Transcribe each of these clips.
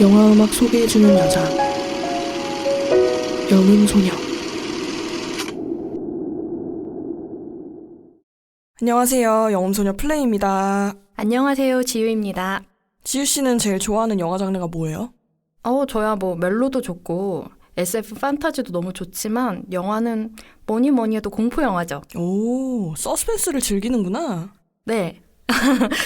영화음악 소개해주는 여자 영음소녀. 안녕하세요, 영음소녀 플레이입니다. 안녕하세요, 지유입니다. 지유씨는 제일 좋아하는 영화 장르가 뭐예요? 저야 멜로도 좋고 SF 판타지도 너무 좋지만 영화는 뭐니 해도 공포 영화죠. 오, 서스펜스를 즐기는구나. 네.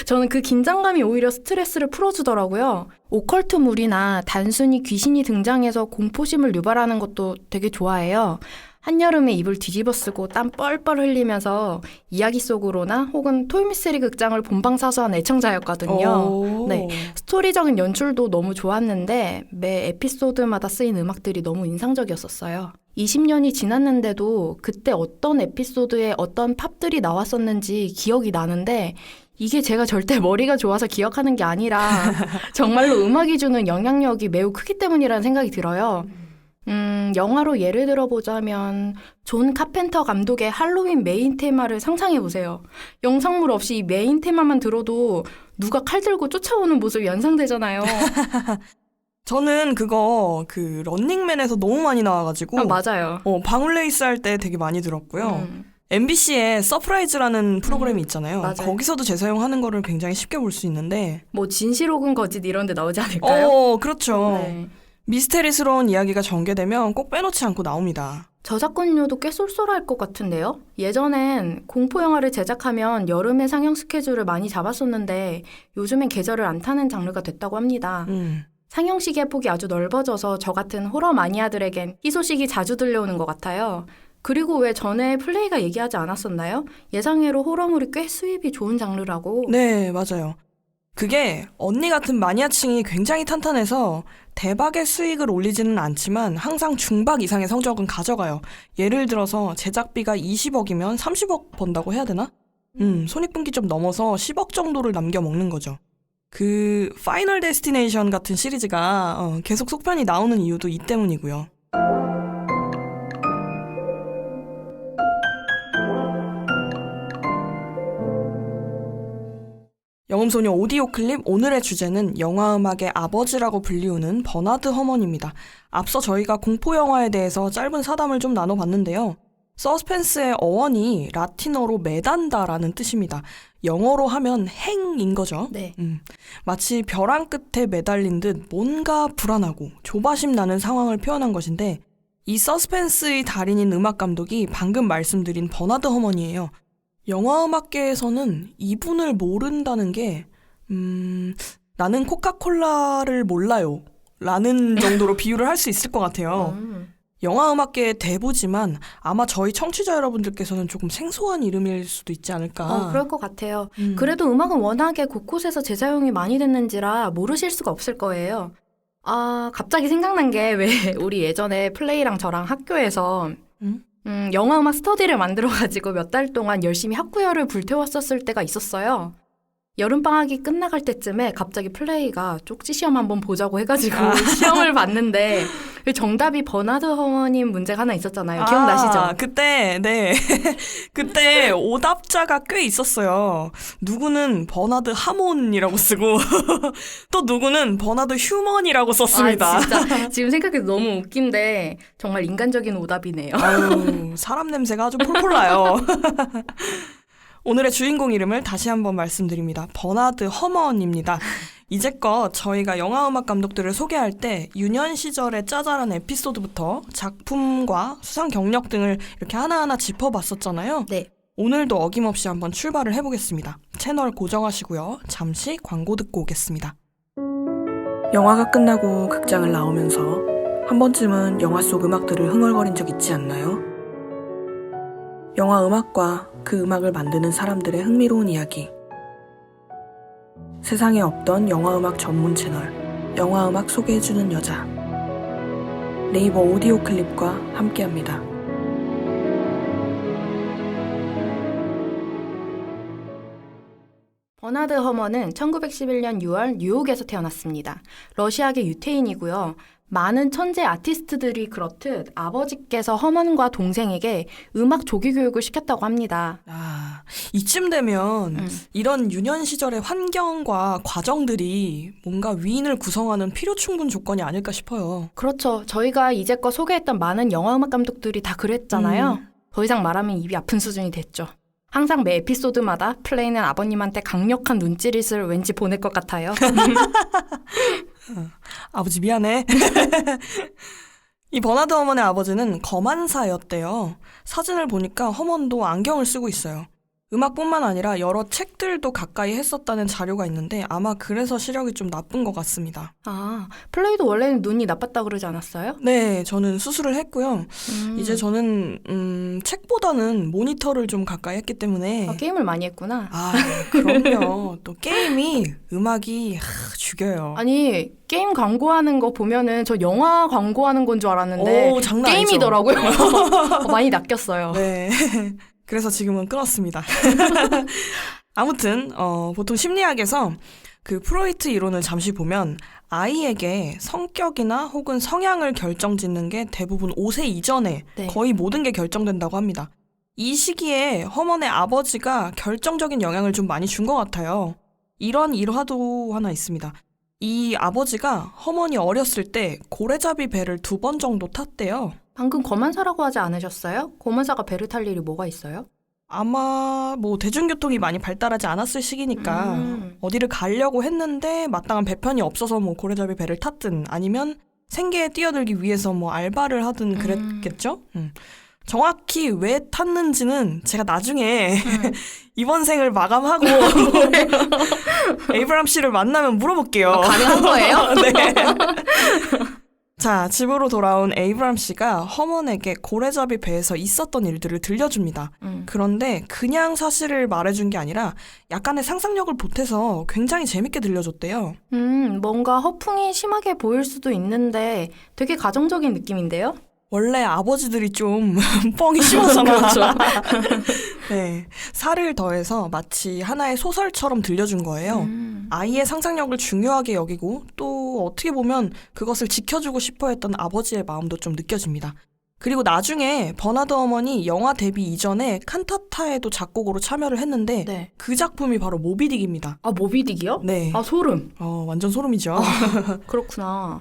저는 그 긴장감이 오히려 스트레스를 풀어주더라고요. 오컬트물이나 단순히 귀신이 등장해서 공포심을 유발하는 것도 되게 좋아해요. 한여름에 이불 뒤집어 쓰고 땀 뻘뻘 흘리면서 이야기 속으로나 혹은 토요미스테리 극장을 본방사수한 애청자였거든요. 네, 스토리적인 연출도 너무 좋았는데 매 에피소드마다 쓰인 음악들이 너무 인상적이었었어요. 20년이 지났는데도 그때 어떤 에피소드에 어떤 팝들이 나왔었는지 기억이 나는데 이게 제가 절대 머리가 좋아서 기억하는 게 아니라 정말로 음악이 주는 영향력이 매우 크기 때문이라는 생각이 들어요. 영화로 예를 들어보자면 존 카펜터 감독의 할로윈 메인 테마를 상상해보세요. 영상물 없이 이 메인 테마만 들어도 누가 칼 들고 쫓아오는 모습이 연상되잖아요. 저는 그거 런닝맨에서 너무 많이 나와가지고 맞아요. 방울레이스 할 때 되게 많이 들었고요. MBC에 서프라이즈라는 프로그램이 있잖아요. 맞아요. 거기서도 재사용하는 거를 굉장히 쉽게 볼 수 있는데 진실 혹은 거짓 이런 데 나오지 않을까요? 그렇죠. 네. 미스테리스러운 이야기가 전개되면 꼭 빼놓지 않고 나옵니다. 저작권료도 꽤 쏠쏠할 것 같은데요? 예전엔 공포영화를 제작하면 여름에 상영 스케줄을 많이 잡았었는데 요즘엔 계절을 안 타는 장르가 됐다고 합니다. 상영 시기의 폭이 아주 넓어져서 저 같은 호러 마니아들에겐 이 소식이 자주 들려오는 것 같아요. 그리고 왜 전에 플레이가 얘기하지 않았었나요? 예상외로 호러물이 꽤 수입이 좋은 장르라고. 네, 맞아요. 그게 언니 같은 마니아층이 굉장히 탄탄해서 대박의 수익을 올리지는 않지만 항상 중박 이상의 성적은 가져가요. 예를 들어서 제작비가 20억이면 30억 번다고 해야 되나? 손익분기 좀 넘어서 10억 정도를 남겨먹는 거죠. 파이널 데스티네이션 같은 시리즈가 계속 속편이 나오는 이유도 이 때문이고요. 영음소녀 오디오 클립 오늘의 주제는 영화음악의 아버지라고 불리우는 버나드 허먼입니다. 앞서 저희가 공포영화에 대해서 짧은 사담을 좀 나눠봤는데요. 서스펜스의 어원이 라틴어로 매단다라는 뜻입니다. 영어로 하면 행인 거죠. 네. 마치 벼랑 끝에 매달린 듯 뭔가 불안하고 조바심 나는 상황을 표현한 것인데 이 서스펜스의 달인인 음악 감독이 방금 말씀드린 버나드 허먼이에요. 영화음악계에서는 이분을 모른다는 게 나는 코카콜라를 몰라요 라는 정도로 비유를 할 수 있을 것 같아요. 영화음악계의 대부지만 아마 저희 청취자 여러분들께서는 조금 생소한 이름일 수도 있지 않을까. 그럴 것 같아요. 그래도 음악은 워낙에 곳곳에서 재사용이 많이 됐는지라 모르실 수가 없을 거예요. 갑자기 생각난 게 왜 우리 예전에 플레이랑 저랑 학교에서 영화음악 스터디를 만들어가지고 몇 달 동안 열심히 학구열을 불태웠었을 때가 있었어요. 여름방학이 끝나갈 때쯤에 갑자기 플레이가 쪽지 시험 한번 보자고 해가지고 시험을 봤는데 정답이 버나드 허먼님 문제가 하나 있었잖아요. 기억나시죠? 그때 그때 오답자가 꽤 있었어요. 누구는 버나드 하몬이라고 쓰고 또 누구는 버나드 휴먼이라고 썼습니다. 진짜 지금 생각해도 너무 웃긴데 정말 인간적인 오답이네요. 아유, 사람 냄새가 아주 폴폴 나요. 오늘의 주인공 이름을 다시 한번 말씀드립니다. 버나드 허먼입니다. 이제껏 저희가 영화음악 감독들을 소개할 때 유년 시절의 짜잘한 에피소드부터 작품과 수상 경력 등을 이렇게 하나하나 짚어봤었잖아요. 네. 오늘도 어김없이 한번 출발을 해보겠습니다. 채널 고정하시고요. 잠시 광고 듣고 오겠습니다. 영화가 끝나고 극장을 나오면서 한 번쯤은 영화 속 음악들을 흥얼거린 적 있지 않나요? 영화 음악과 그 음악을 만드는 사람들의 흥미로운 이야기. 세상에 없던 영화음악 전문 채널, 영화음악 소개해주는 여자. 네이버 오디오 클립과 함께합니다. 버나드 허먼은 1911년 6월 뉴욕에서 태어났습니다. 러시아계 유태인이고요. 많은 천재 아티스트들이 그렇듯 아버지께서 허먼과 동생에게 음악 조기 교육을 시켰다고 합니다. 아, 이쯤 되면 이런 유년 시절의 환경과 과정들이 뭔가 위인을 구성하는 필요 충분 조건이 아닐까 싶어요. 그렇죠. 저희가 이제껏 소개했던 많은 영화 음악 감독들이 다 그랬잖아요. 더 이상 말하면 입이 아픈 수준이 됐죠. 항상 매 에피소드마다 플레이는 아버님한테 강력한 눈찌릿을 왠지 보낼 것 같아요. 아버지 미안해. 이 버나드 허먼의 아버지는 검안사였대요. 사진을 보니까 허먼도 안경을 쓰고 있어요. 음악뿐만 아니라 여러 책들도 가까이 했었다는 자료가 있는데 아마 그래서 시력이 좀 나쁜 것 같습니다. 아, 플레이도 원래는 눈이 나빴다고 그러지 않았어요? 네, 저는 수술을 했고요. 이제 저는 책보다는 모니터를 좀 가까이 했기 때문에 게임을 많이 했구나. 아, 그럼요. 또 게임이 음악이 죽여요. 아니, 게임 광고하는 거 보면은 저 영화 광고하는 건 줄 알았는데 오, 장난 게임이더라고요. 많이 낚였어요. 네. 그래서 지금은 끊었습니다. 아무튼 보통 심리학에서 그 프로이트 이론을 잠시 보면 아이에게 성격이나 혹은 성향을 결정짓는 게 대부분 5세 이전에 네. 거의 모든 게 결정된다고 합니다. 이 시기에 허먼의 아버지가 결정적인 영향을 좀 많이 준 것 같아요. 이런 일화도 하나 있습니다. 이 아버지가 허먼이 어렸을 때 고래잡이 배를 2번 정도 탔대요. 방금 검안사라고 하지 않으셨어요? 검안사가 배를 탈 일이 뭐가 있어요? 아마 뭐 대중교통이 많이 발달하지 않았을 시기니까 어디를 가려고 했는데 마땅한 배편이 없어서 뭐 고래잡이 배를 탔든 아니면 생계에 뛰어들기 위해서 뭐 알바를 하든 그랬겠죠? 정확히 왜 탔는지는 제가 나중에 이번 생을 마감하고 에이브람 씨를 만나면 물어볼게요. 가능한 거예요? 네. 자, 집으로 돌아온 에이브람 씨가 허먼에게 고래잡이 배에서 있었던 일들을 들려줍니다. 그런데 그냥 사실을 말해준 게 아니라 약간의 상상력을 보태서 굉장히 재밌게 들려줬대요. 뭔가 허풍이 심하게 보일 수도 있는데 되게 가정적인 느낌인데요? 원래 아버지들이 좀 뻥이 심하잖아. 그렇죠. 네, 살을 더해서 마치 하나의 소설처럼 들려준 거예요. 아이의 상상력을 중요하게 여기고 또 어떻게 보면 그것을 지켜주고 싶어 했던 아버지의 마음도 좀 느껴집니다. 그리고 나중에 버나드 어먼이 영화 데뷔 이전에 칸타타에도 작곡으로 참여를 했는데 네. 그 작품이 바로 모비딕입니다. 아, 모비딕이요? 네. 아, 소름. 완전 소름이죠. 그렇구나.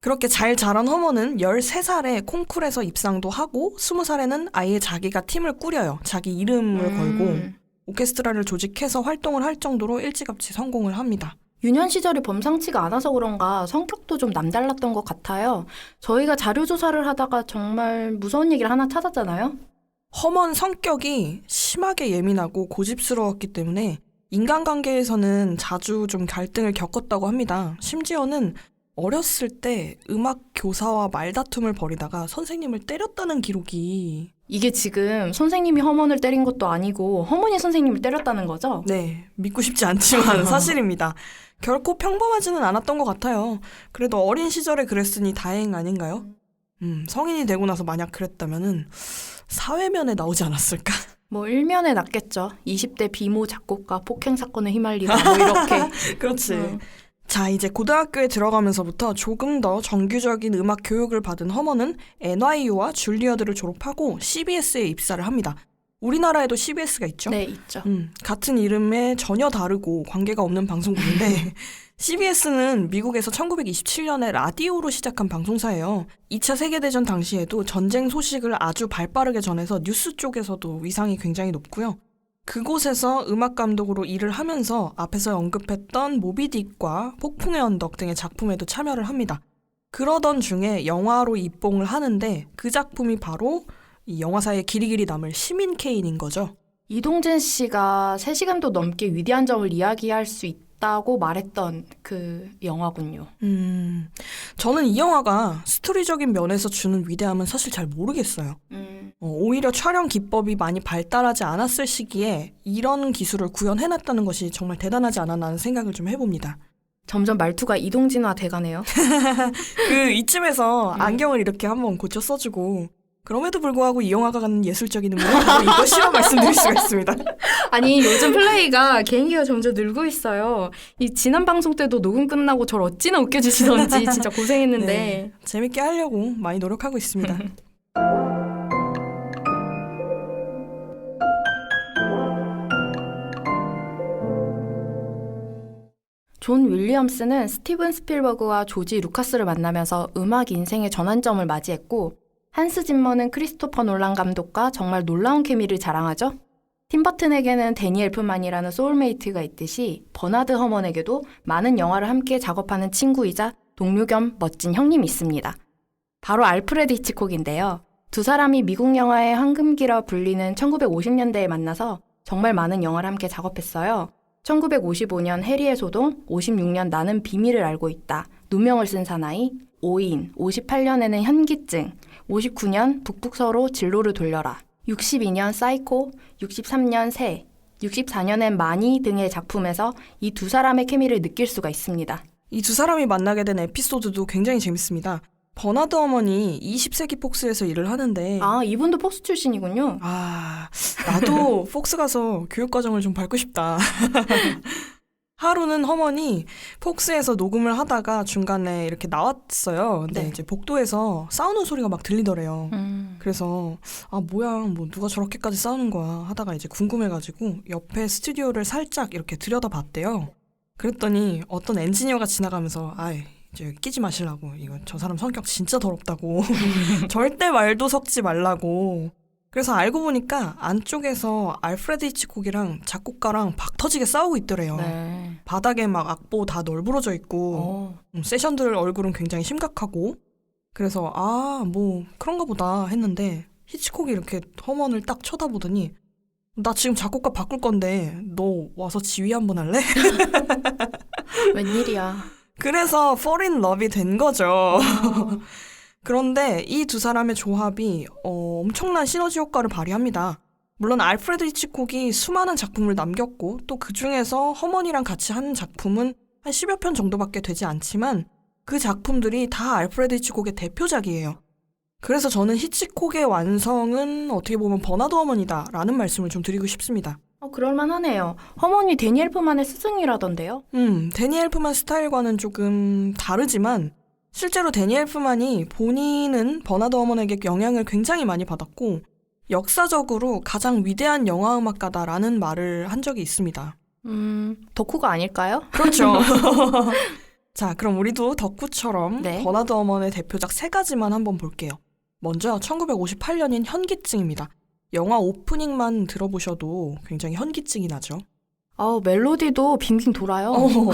그렇게 잘 자란 허먼은 13살에 콩쿨에서 입상도 하고 20살에는 아예 자기가 팀을 꾸려요. 자기 이름을 걸고 오케스트라를 조직해서 활동을 할 정도로 일찌감치 성공을 합니다. 유년 시절이 범상치가 않아서 그런가 성격도 좀 남달랐던 것 같아요. 저희가 자료 조사를 하다가 정말 무서운 얘기를 하나 찾았잖아요. 허먼 성격이 심하게 예민하고 고집스러웠기 때문에 인간관계에서는 자주 좀 갈등을 겪었다고 합니다. 심지어는 어렸을 때 음악 교사와 말다툼을 벌이다가 선생님을 때렸다는 기록이 이게 지금 선생님이 허먼을 때린 것도 아니고 허먼이 선생님을 때렸다는 거죠? 네, 믿고 싶지 않지만 사실입니다. 결코 평범하지는 않았던 것 같아요. 그래도 어린 시절에 그랬으니 다행 아닌가요? 성인이 되고 나서 만약 그랬다면은 사회면에 나오지 않았을까? 뭐 일면에 났겠죠. 20대 비모 작곡가 폭행 사건에 휘말리다 뭐 이렇게. 그렇지. 자, 이제 고등학교에 들어가면서부터 조금 더 정규적인 음악 교육을 받은 허먼은 NYU와 줄리어드를 졸업하고 CBS에 입사를 합니다. 우리나라에도 CBS가 있죠? 네, 있죠. 같은 이름에 전혀 다르고 관계가 없는 방송국인데 CBS는 미국에서 1927년에 라디오로 시작한 방송사예요. 2차 세계대전 당시에도 전쟁 소식을 아주 발빠르게 전해서 뉴스 쪽에서도 위상이 굉장히 높고요. 그곳에서 음악 감독으로 일을 하면서 앞에서 언급했던 모비딕과 폭풍의 언덕 등의 작품에도 참여를 합니다. 그러던 중에 영화로 입봉을 하는데 그 작품이 바로 이 영화사에 길이길이 남을 시민 케인인 거죠. 이동진 씨가 3시간도 넘게 위대한 점을 이야기할 수 있다고 말했던 그 영화군요. 저는 이 영화가 스토리적인 면에서 주는 위대함은 사실 잘 모르겠어요. 오히려 촬영 기법이 많이 발달하지 않았을 시기에 이런 기술을 구현해놨다는 것이 정말 대단하지 않았나 하는 생각을 좀 해봅니다. 점점 말투가 이동진화 돼가네요. 그 이쯤에서 안경을 이렇게 한번 고쳐 써주고 그럼에도 불구하고 이 영화가 갖는 예술적인 의미는 바로 이것이라 말씀드릴 수가 있습니다. 아니, 요즘 플레이가 개인기가 점점 늘고 있어요. 이 지난 방송 때도 녹음 끝나고 저를 어찌나 웃겨주시던지 진짜 고생했는데. 네, 재밌게 하려고 많이 노력하고 있습니다. 존 윌리엄스는 스티븐 스필버그와 조지 루카스를 만나면서 음악 인생의 전환점을 맞이했고, 한스 짐머는 크리스토퍼 놀란 감독과 정말 놀라운 케미를 자랑하죠. 팀 버튼에게는 데니 엘프만이라는 소울메이트가 있듯이 버나드 허먼에게도 많은 영화를 함께 작업하는 친구이자 동료 겸 멋진 형님이 있습니다. 바로 알프레드 히치콕인데요. 두 사람이 미국 영화의 황금기라 불리는 1950년대에 만나서 정말 많은 영화를 함께 작업했어요. 1955년 해리의 소동, 56년 나는 비밀을 알고 있다, 누명을 쓴 사나이, 5인, 58년에는 현기증, 59년 북북서로 진로를 돌려라, 62년 사이코, 63년 새, 64년엔 마니 등의 작품에서 이 두 사람의 케미를 느낄 수가 있습니다. 이 두 사람이 만나게 된 에피소드도 굉장히 재밌습니다. 버나드 어머니 20세기 폭스에서 일을 하는데 아, 이분도 폭스 출신이군요. 나도 폭스 가서 교육과정을 좀 밟고 싶다. 하루는 허먼이 폭스에서 녹음을 하다가 중간에 이렇게 나왔어요. 근데 네. 이제 복도에서 싸우는 소리가 막 들리더래요. 그래서 뭐야, 뭐 누가 저렇게까지 싸우는 거야 하다가 이제 궁금해가지고 옆에 스튜디오를 살짝 이렇게 들여다봤대요. 그랬더니 어떤 엔지니어가 지나가면서 이제 끼지 마시라고, 이거 저 사람 성격 진짜 더럽다고 절대 말도 섞지 말라고. 그래서 알고 보니까 안쪽에서 알프레드 히치콕이랑 작곡가랑 박 터지게 싸우고 있더래요. 네. 바닥에 막 악보 다 널브러져 있고 세션들 얼굴은 굉장히 심각하고. 그래서 뭐 그런가 보다 했는데 히치콕이 이렇게 허먼을 딱 쳐다보더니 나 지금 작곡가 바꿀 건데 너 와서 지휘 한번 할래? 웬일이야. 그래서 fall in love이 된 거죠. 그런데 이 두 사람의 조합이 엄청난 시너지 효과를 발휘합니다. 물론 알프레드 히치콕이 수많은 작품을 남겼고 또 그중에서 허먼이랑 같이 한 작품은 한 10여 편 정도밖에 되지 않지만 그 작품들이 다 알프레드 히치콕의 대표작이에요. 그래서 저는 히치콕의 완성은 어떻게 보면 버나드 허먼이다 라는 말씀을 좀 드리고 싶습니다. 그럴만하네요. 허먼이 데니 엘프만의 스승이라던데요? 데니 엘프만 스타일과는 조금 다르지만 실제로 데니 엘프만이 본인은 버나드 허먼에게 영향을 굉장히 많이 받았고 역사적으로 가장 위대한 영화음악가다라는 말을 한 적이 있습니다. 덕후가 아닐까요? 그렇죠. 자, 그럼 우리도 덕후처럼 네. 버나드 허먼의 대표작 3가지만 한번 볼게요. 먼저 1958년인 현기증입니다. 영화 오프닝만 들어보셔도 굉장히 현기증이 나죠. 멜로디도 빙빙 돌아요.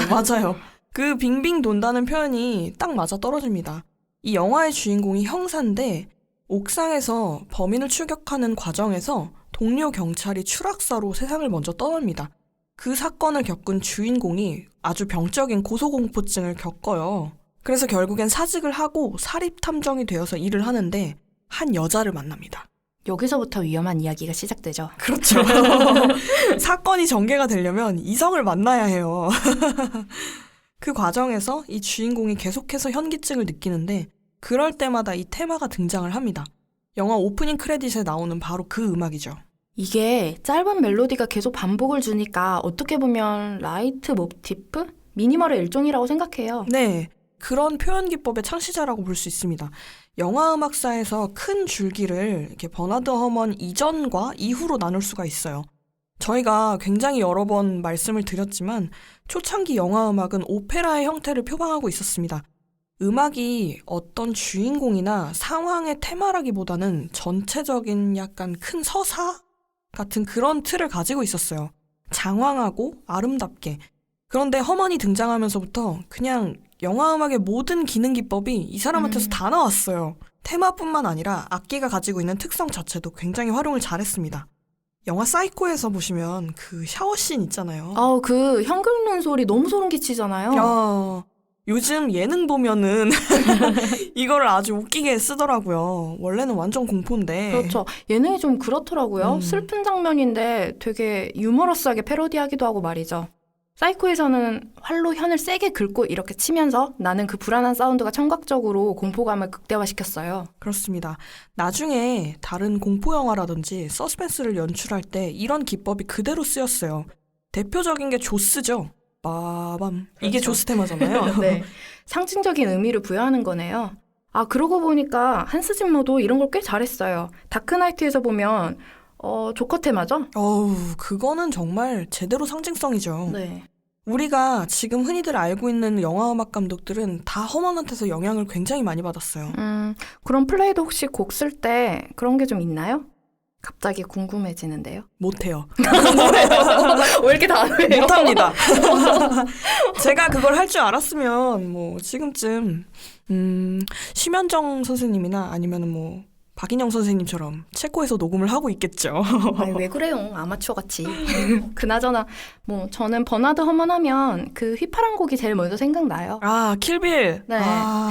맞아요. 그 빙빙 돈다는 표현이 딱 맞아 떨어집니다. 이 영화의 주인공이 형사인데 옥상에서 범인을 추격하는 과정에서 동료 경찰이 추락사로 세상을 먼저 떠납니다. 그 사건을 겪은 주인공이 아주 병적인 고소공포증을 겪어요. 그래서 결국엔 사직을 하고 사립탐정이 되어서 일을 하는데 한 여자를 만납니다. 여기서부터 위험한 이야기가 시작되죠. 그렇죠. 사건이 전개가 되려면 이성을 만나야 해요. 그 과정에서 이 주인공이 계속해서 현기증을 느끼는데 그럴 때마다 이 테마가 등장을 합니다. 영화 오프닝 크레딧에 나오는 바로 그 음악이죠. 이게 짧은 멜로디가 계속 반복을 주니까 어떻게 보면 라이트 모티프? 미니멀의 일종이라고 생각해요. 네, 그런 표현 기법의 창시자라고 볼 수 있습니다. 영화 음악사에서 큰 줄기를 이렇게 버나드 허먼 이전과 이후로 나눌 수가 있어요. 저희가 굉장히 여러 번 말씀을 드렸지만 초창기 영화 음악은 오페라의 형태를 표방하고 있었습니다. 음악이 어떤 주인공이나 상황의 테마라기보다는 전체적인 약간 큰 서사 같은 그런 틀을 가지고 있었어요. 장황하고 아름답게. 그런데 허먼이 등장하면서부터 그냥 영화 음악의 모든 기능 기법이 이 사람한테서 다 나왔어요. 테마뿐만 아니라 악기가 가지고 있는 특성 자체도 굉장히 활용을 잘했습니다. 영화 사이코에서 보시면 그 샤워씬 있잖아요. 그 형 긁는 소리 너무 소름 끼치잖아요. 요즘 예능 보면은 이거를 아주 웃기게 쓰더라고요. 원래는 완전 공포인데. 그렇죠. 예능이 좀 그렇더라고요. 슬픈 장면인데 되게 유머러스하게 패러디하기도 하고 말이죠. 사이코에서는 활로 현을 세게 긁고 이렇게 치면서 나는 그 불안한 사운드가 청각적으로 공포감을 극대화시켰어요. 그렇습니다. 나중에 다른 공포 영화라든지 서스펜스를 연출할 때 이런 기법이 그대로 쓰였어요. 대표적인 게 조스죠. 빠밤. 이게 그렇죠. 조스 테마잖아요. 네. 상징적인 의미를 부여하는 거네요. 아, 그러고 보니까 한스 짐머도 이런 걸 꽤 잘했어요. 다크나이트에서 보면 조커 테마죠? 어우, 그거는 정말 제대로 상징성이죠. 네. 우리가 지금 흔히들 알고 있는 영화 음악 감독들은 다 허먼한테서 영향을 굉장히 많이 받았어요. 그럼 플레이도 혹시 곡 쓸 때 그런 게 좀 있나요? 갑자기 궁금해지는데요. 못해요. 왜 이렇게 다 해요? 못합니다. 제가 그걸 할 줄 알았으면 뭐 지금쯤 심현정 선생님이나 아니면 뭐 박인영 선생님처럼 체코에서 녹음을 하고 있겠죠. 아니, 왜 그래요? 아마추어 같이. 그나저나 뭐 저는 버나드 허먼 하면 그 휘파람 곡이 제일 먼저 생각나요. 아, 킬빌. 네. 아,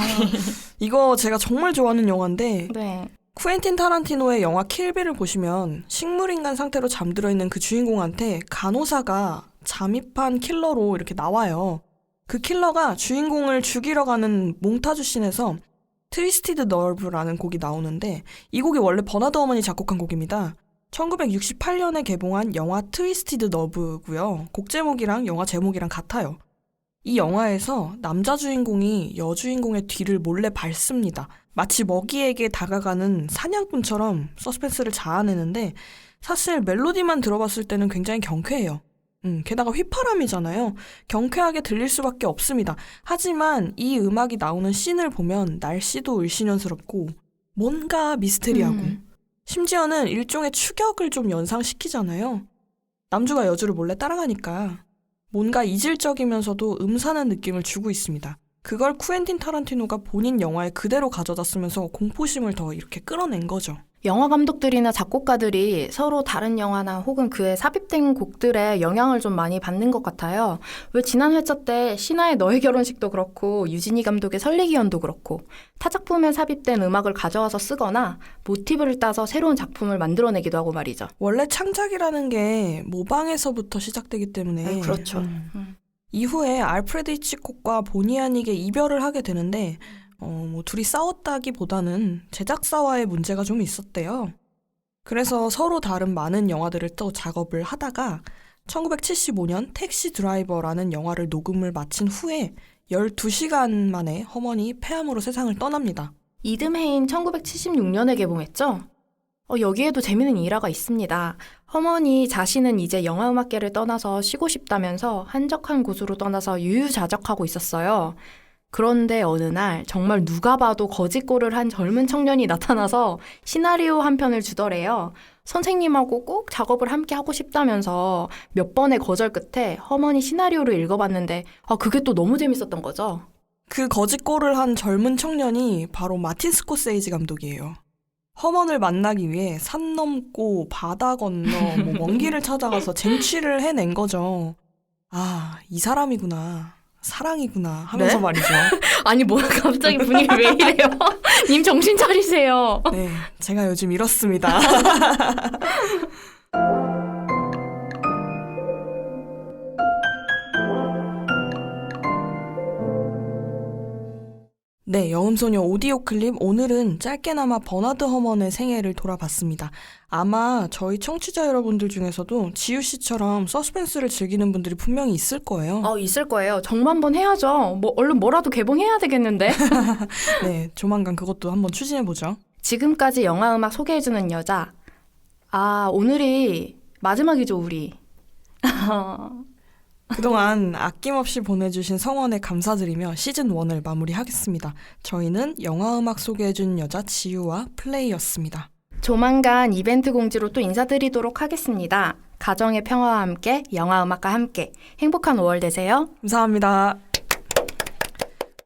이거 제가 정말 좋아하는 영화인데 네. 쿠엔틴 타란티노의 영화 킬빌을 보시면 식물인간 상태로 잠들어 있는 그 주인공한테 간호사가 잠입한 킬러로 이렇게 나와요. 그 킬러가 주인공을 죽이러 가는 몽타주 씬에서 트위스티드 너브라는 곡이 나오는데 이 곡이 원래 버나드 허먼이 작곡한 곡입니다. 1968년에 개봉한 영화 트위스티드 너브고요. 곡 제목이랑 영화 제목이랑 같아요. 이 영화에서 남자 주인공이 여주인공의 뒤를 몰래 밟습니다. 마치 먹이에게 다가가는 사냥꾼처럼 서스펜스를 자아내는데 사실 멜로디만 들어봤을 때는 굉장히 경쾌해요. 게다가 휘파람이잖아요. 경쾌하게 들릴 수밖에 없습니다. 하지만 이 음악이 나오는 씬을 보면 날씨도 을씨년스럽고 뭔가 미스테리하고 심지어는 일종의 추격을 좀 연상시키잖아요. 남주가 여주를 몰래 따라가니까 뭔가 이질적이면서도 음산한 느낌을 주고 있습니다. 그걸 쿠엔틴 타란티노가 본인 영화에 그대로 가져다 쓰면서 공포심을 더 이렇게 끌어낸 거죠. 영화 감독들이나 작곡가들이 서로 다른 영화나 혹은 그에 삽입된 곡들에 영향을 좀 많이 받는 것 같아요. 왜 지난 회차 때 신하의 너의 결혼식도 그렇고 유진이 감독의 설리기연도 그렇고 타 작품에 삽입된 음악을 가져와서 쓰거나 모티브를 따서 새로운 작품을 만들어내기도 하고 말이죠. 원래 창작이라는 게 모방에서부터 시작되기 때문에 그렇죠. 이후에 알프레드 히치콕과 본의 아니게 이별을 하게 되는데 뭐 둘이 싸웠다기보다는 제작사와의 문제가 좀 있었대요. 그래서 서로 다른 많은 영화들을 또 작업을 하다가 1975년 택시 드라이버라는 영화를 녹음을 마친 후에 12시간 만에 허먼이 폐암으로 세상을 떠납니다. 이듬해인 1976년에 개봉했죠? 여기에도 재미있는 일화가 있습니다. 허먼이 자신은 이제 영화음악계를 떠나서 쉬고 싶다면서 한적한 곳으로 떠나서 유유자적하고 있었어요. 그런데 어느 날 정말 누가 봐도 거짓골을 한 젊은 청년이 나타나서 시나리오 한 편을 주더래요. 선생님하고 꼭 작업을 함께 하고 싶다면서 몇 번의 거절 끝에 허먼이 시나리오를 읽어봤는데 그게 또 너무 재밌었던 거죠. 그 거짓골을 한 젊은 청년이 바로 마틴 스코세이지 감독이에요. 허먼을 만나기 위해 산 넘고 바다 건너 먼 길을 찾아가서 쟁취를 해낸 거죠. 아, 이 사람이구나. 사랑이구나 하면서 네? 말이죠. 아니 뭐야 갑자기 분위기 왜 이래요? 님 정신 차리세요. 네, 제가 요즘 이렇습니다. 네, 영음소녀 오디오 클립 오늘은 짧게나마 버나드 허먼의 생애를 돌아봤습니다. 아마 저희 청취자 여러분들 중에서도 지우 씨처럼 서스펜스를 즐기는 분들이 분명히 있을 거예요. 있을 거예요. 정말 한번 해야죠. 얼른 뭐라도 개봉해야 되겠는데. 네, 조만간 그것도 한번 추진해보죠. 지금까지 영화음악 소개해주는 여자. 오늘이 마지막이죠, 우리. 그동안 아낌없이 보내주신 성원에 감사드리며 시즌1을 마무리하겠습니다. 저희는 영화음악 소개해준 여자 지유와 플레이였습니다. 조만간 이벤트 공지로 또 인사드리도록 하겠습니다. 가정의 평화와 함께 영화음악과 함께 행복한 5월 되세요. 감사합니다.